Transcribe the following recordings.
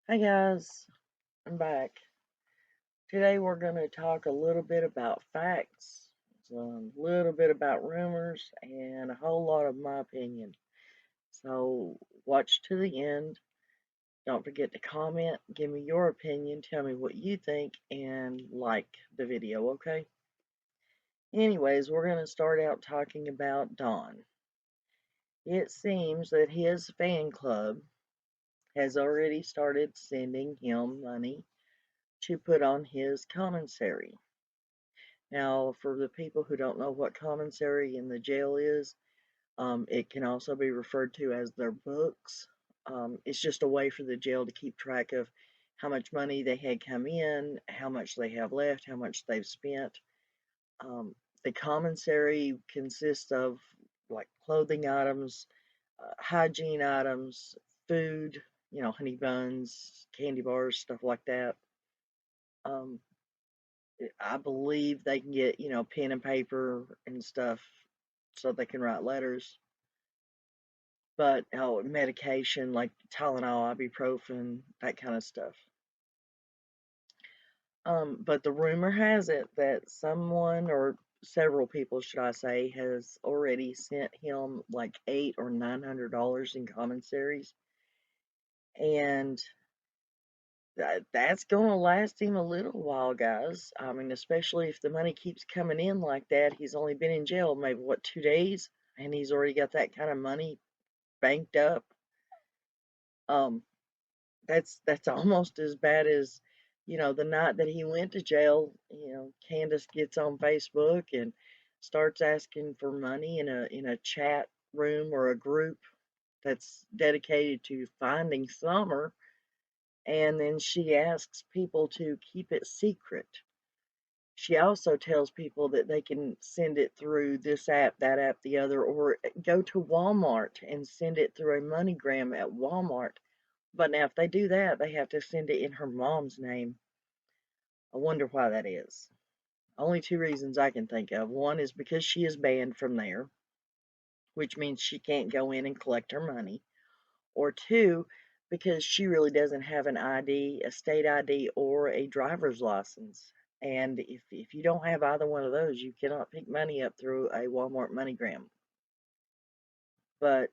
Hi guys, I'm back. Today we're going to talk a little bit about facts, a little bit about rumors, and a whole lot of my opinion. So watch to the end. Don't forget to comment, give me your opinion, tell me what you think, and like the video, okay? Anyways, we're going to start out talking about Don. It seems that his fan club has already started sending him money to put on his commissary. Now, for the people who don't know what commissary in the jail is, it can also be referred to as their books. It's just a way for the jail to keep track of how much money they had come in, how much they have left, how much they've spent. The commissary consists of like clothing items, hygiene items, food, honey buns, candy bars, stuff like that. Um, I believe they can get, pen and paper and stuff so they can write letters. But medication like Tylenol, ibuprofen, that kind of stuff. But the rumor has it that someone or several people, should I say, has already sent him like $800 or $900 in commissaries, and that's gonna last him a little while, guys. I mean, especially if the money keeps coming in like that. He's only been in jail maybe what 2 days, and he's already got that kind of money banked up. Um, that's almost as bad as the night that he went to jail. Candace gets on Facebook and starts asking for money in a chat room or a group that's dedicated to finding Summer, and then she asks people to keep it secret. She also tells people that they can send it through this app, that app, the other, or go to Walmart and send it through a MoneyGram at Walmart. But now, if they do that, they have to send it in her mom's name. I wonder why that is. Only two reasons I can think of. One is because she is banned from there, which means she can't go in and collect her money. Or two, because she really doesn't have an ID, a state ID, or a driver's license. And if you don't have either one of those, you cannot pick money up through a Walmart MoneyGram. But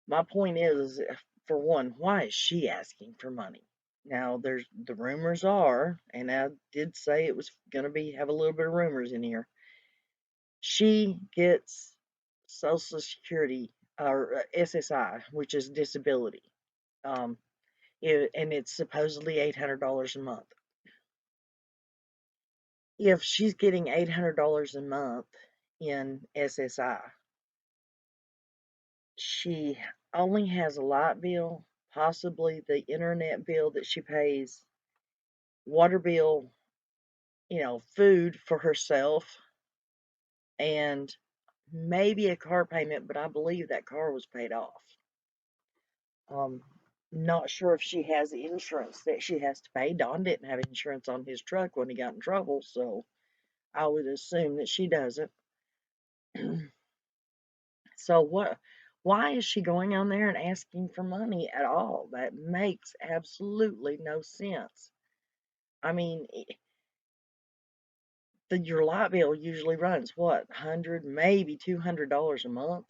my point is, for one, why is she asking for money? Now, there's the rumors are, and I did say it was gonna be have a little bit of rumors in here. She gets Social Security or SSI, which is disability, um, and it's supposedly $800 a month. If she's getting $800 a month in SSI, she only has a light bill, possibly the internet bill that she pays, water bill, food for herself, and maybe a car payment, but I believe that car was paid off. Um, Not sure if she has insurance that she has to pay. Don didn't have insurance on his truck when he got in trouble, so I would assume that she doesn't. So why is she going on there and asking for money at all? That makes absolutely no sense. I mean, your light bill usually runs what, 100, maybe $200 a month,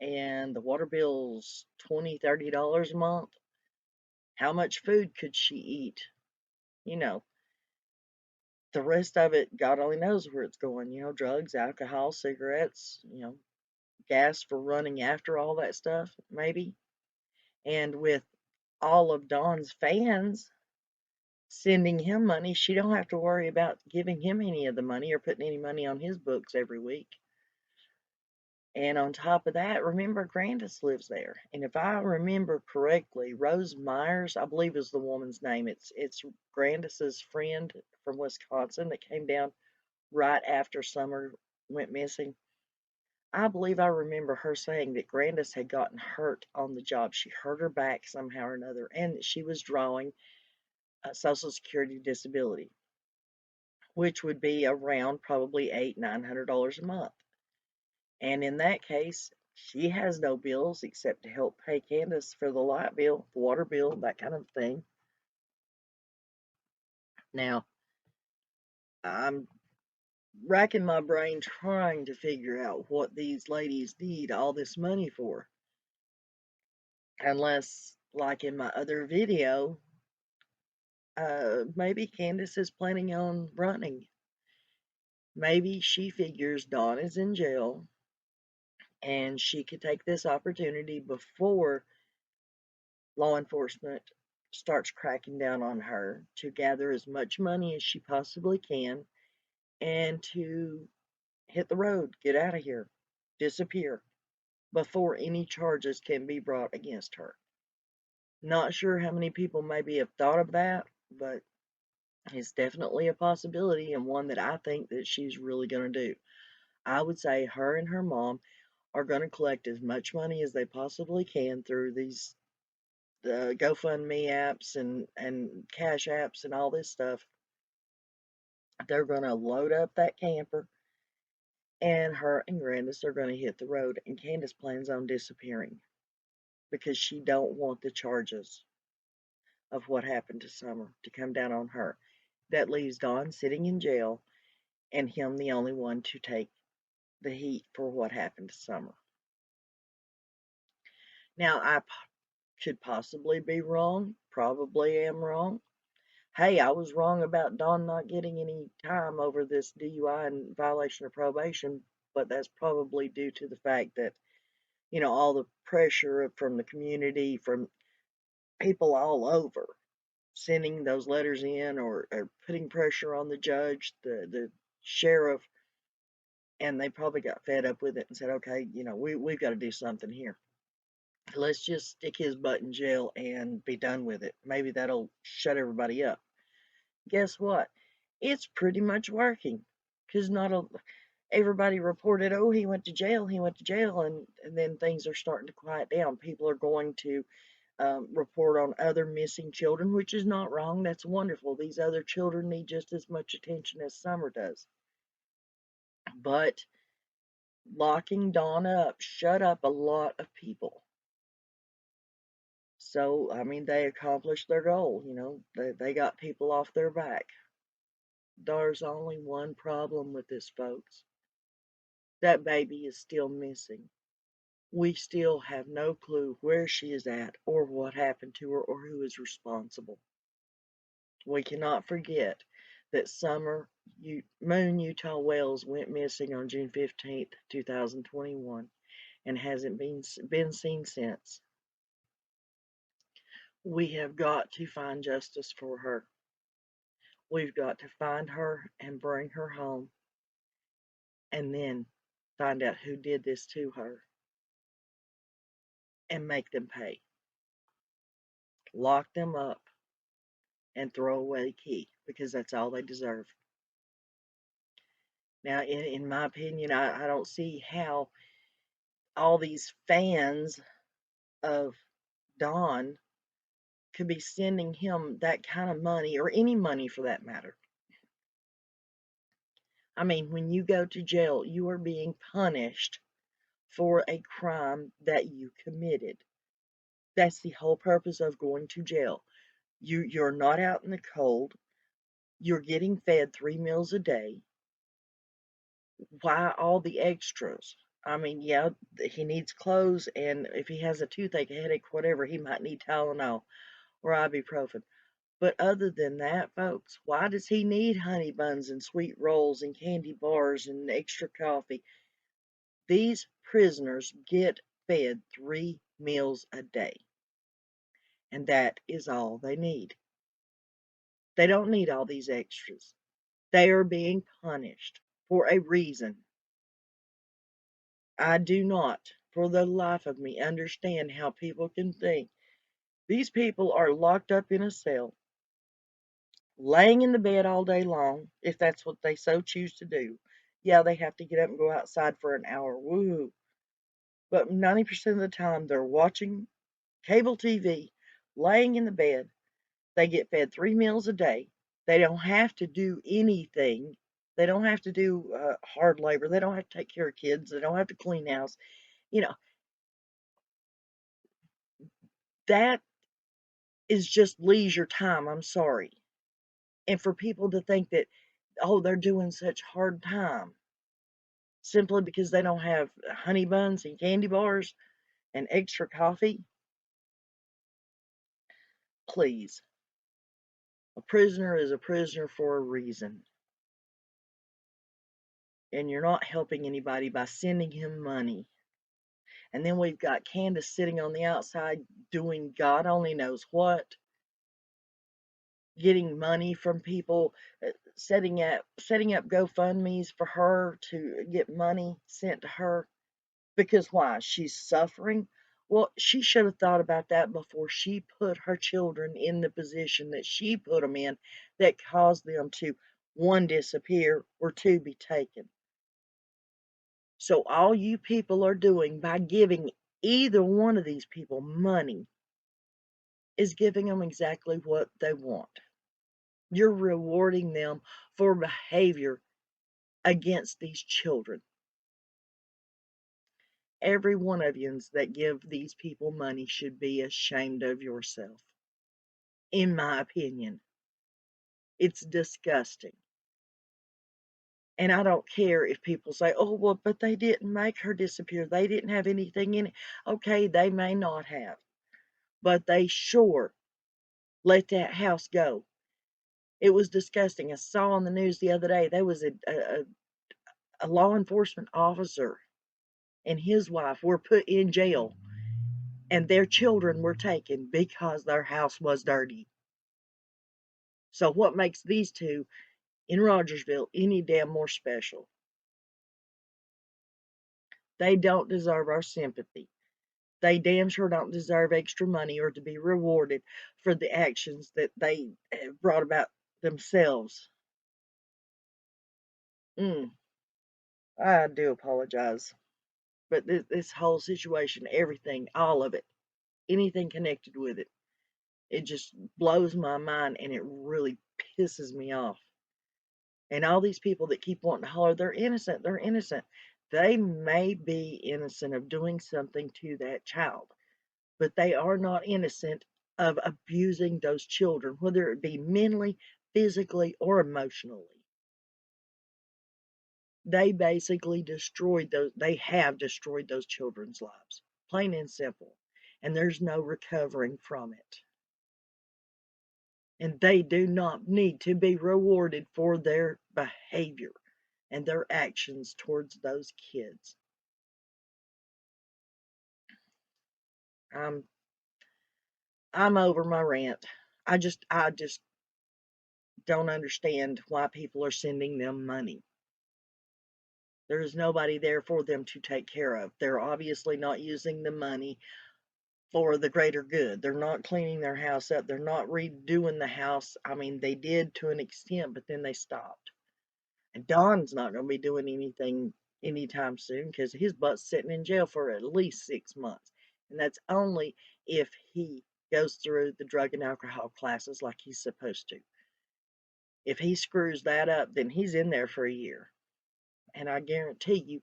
and the water bill's $20, $30 a month. How much food could she eat? You know, the rest of it, God only knows where it's going. Drugs, alcohol, cigarettes, gas for running after all that stuff, maybe. And with all of Dawn's fans sending him money, she don't have to worry about giving him any of the money or putting any money on his books every week. And on top of that, remember Grandis lives there. And if I remember correctly, Rose Myers, I believe is the woman's name. It's Grandis's friend from Wisconsin that came down right after Summer went missing. I believe I remember her saying that Grandis had gotten hurt on the job. She hurt her back somehow or another, and that she was drawing a Social Security disability, which would be around probably $800, $900 a month. And in that case, she has no bills except to help pay Candace for the light bill, the water bill, that kind of thing. Now, I'm racking my brain trying to figure out what these ladies need all this money for. Unless, like in my other video, maybe Candace is planning on running. Maybe she figures Dawn is in jail and she could take this opportunity before law enforcement starts cracking down on her to gather as much money as she possibly can and to hit the road, get out of here, disappear before any charges can be brought against her. Not sure how many people maybe have thought of that, but it's definitely a possibility and one that I think that she's really going to do. I would say her and her mom are going to collect as much money as they possibly can through these GoFundMe apps and Cash apps and all this stuff. They're going to load up that camper, and her and Grandis are going to hit the road. And Candace plans on disappearing because she don't want the charges of what happened to Summer to come down on her. That leaves Don sitting in jail, and him the only one to take the heat for what happened to Summer. Now, I could possibly be wrong, probably am wrong. Hey, I was wrong about Dawn not getting any time over this DUI and violation of probation, but that's probably due to the fact that, all the pressure from the community, from people all over, sending those letters in or putting pressure on the judge, the sheriff, and they probably got fed up with it and said, okay, we've got to do something here. Let's just stick his butt in jail and be done with it. Maybe that'll shut everybody up. Guess what? It's pretty much working because not everybody reported, oh, he went to jail, and then things are starting to quiet down. People are going to report on other missing children, which is not wrong. That's wonderful. These other children need just as much attention as Summer does. But locking Dawn up shut up a lot of people. So, I mean, they accomplished their goal. They got people off their back. There's only one problem with this, folks. That baby is still missing. We still have no clue where she is at or what happened to her or who is responsible. We cannot forget that Moon Utah Wells went missing on June 15th, 2021 and hasn't been seen since. We have got to find justice for her. We've got to find her and bring her home and then find out who did this to her and make them pay. Lock them up and throw away the key because that's all they deserve. Now, in my opinion, I don't see how all these fans of Don could be sending him that kind of money or any money for that matter. I mean, when you go to jail, you are being punished for a crime that you committed. That's the whole purpose of going to jail. You're not out in the cold. You're getting fed 3 meals a day. Why all the extras? I mean, yeah, he needs clothes, and if he has a toothache, a headache, whatever, he might need Tylenol or ibuprofen. But other than that, folks, why does he need honey buns and sweet rolls and candy bars and extra coffee? These prisoners get fed 3 meals a day, and that is all they need. They don't need all these extras. They are being punished for a reason. I do not, for the life of me, understand how people can think. These people are locked up in a cell, laying in the bed all day long, if that's what they so choose to do. Yeah, they have to get up and go outside for an hour. Woo! But 90% of the time, they're watching cable TV, laying in the bed. They get fed 3 meals a day. They don't have to do anything. They don't have to do hard labor. They don't have to take care of kids. They don't have to clean house. You know, that is just leisure time. I'm sorry. And for people to think that, oh, they're doing such hard time simply because they don't have honey buns and candy bars and extra coffee, please. A prisoner is a prisoner for a reason. And you're not helping anybody by sending him money. And then we've got Candace sitting on the outside doing God only knows what, getting money from people, setting up GoFundMe's for her to get money sent to her. Because why? She's suffering. Well, she should have thought about that before she put her children in the position that she put them in, that caused them to, one, disappear, or two, be taken. So all you people are doing by giving either one of these people money is giving them exactly what they want. You're rewarding them for behavior against these children. Every one of you that give these people money should be ashamed of yourself, in my opinion. It's disgusting. And I don't care if people say, oh, well, but they didn't make her disappear. They didn't have anything in it. Okay, they may not have, but they sure let that house go. It was disgusting. I saw on the news the other day, there was a law enforcement officer and his wife were put in jail, and their children were taken because their house was dirty. So what makes these two in Rogersville any damn more special? They don't deserve our sympathy. They damn sure don't deserve extra money or to be rewarded for the actions that they have brought about themselves. I do apologize. But this whole situation, everything, all of it, anything connected with it, it just blows my mind and it really pisses me off. And all these people that keep wanting to holler, they're innocent, they're innocent. They may be innocent of doing something to that child, but they are not innocent of abusing those children, whether it be mentally, physically, or emotionally. They basically they have destroyed those children's lives, plain and simple. And there's no recovering from it. And they do not need to be rewarded for their behavior and their actions towards those kids. I'm I'm over my rant. I just don't understand why people are sending them money. There's nobody there for them to take care of. They're obviously not using the money for the greater good. They're not cleaning their house up. They're not redoing the house. I mean, they did to an extent, but then they stopped. And Don's not going to be doing anything anytime soon because his butt's sitting in jail for at least 6 months. And that's only if he goes through the drug and alcohol classes like he's supposed to. If he screws that up, then he's in there for a year. And I guarantee you,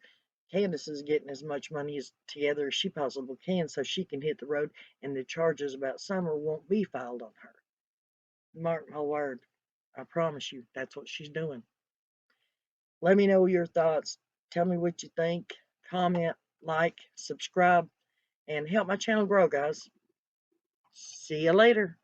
Candace is getting as much money together as she possibly can so she can hit the road and the charges about Summer won't be filed on her. Mark my word. I promise you, that's what she's doing. Let me know your thoughts. Tell me what you think. Comment, like, subscribe, and help my channel grow, guys. See you later.